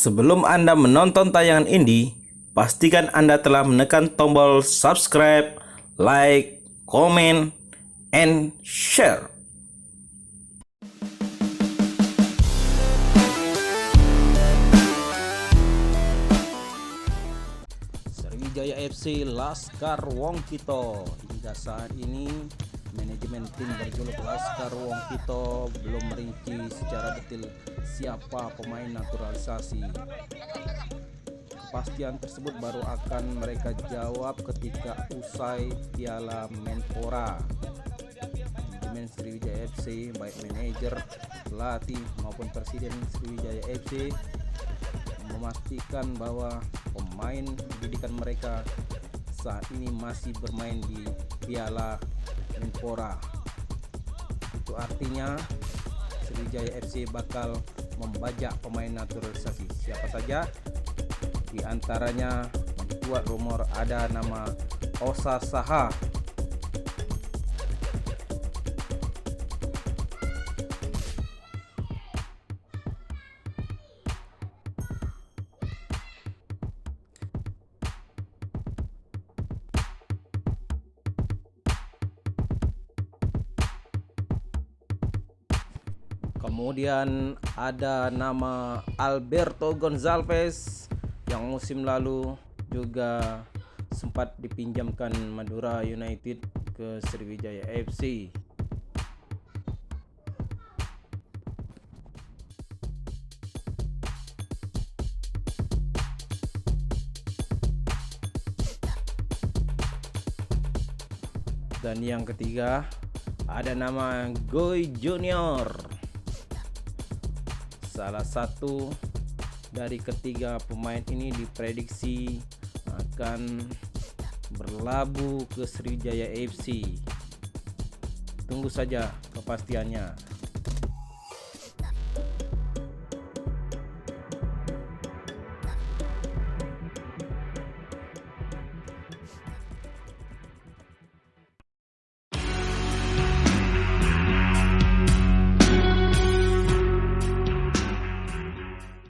Sebelum Anda menonton tayangan ini, pastikan Anda telah menekan tombol subscribe, like, comment, and share. Sriwijaya FC Laskar Wongkito. Hingga saat ini manajemen tim berjuluk Laskar Wongkito belum merinci secara detail siapa pemain naturalisasi. Kepastian tersebut baru akan mereka jawab ketika usai Piala Menpora. Manajemen Sriwijaya FC, baik manajer, pelatih maupun presiden Sriwijaya FC, memastikan bahwa pemain didikan mereka saat ini masih bermain di Piala Menpora. Itu artinya Sriwijaya FC bakal membajak pemain naturalisasi. Siapa saja? Di antaranya dibuat rumor ada nama Osa Saha, kemudian ada nama Alberto Gonzalez yang musim lalu juga sempat dipinjamkan Madura United ke Sriwijaya FC. Dan yang ketiga ada nama Goy Junior, salah satu dari ketiga pemain ini diprediksi akan berlabuh ke Sriwijaya FC. Tunggu saja kepastiannya.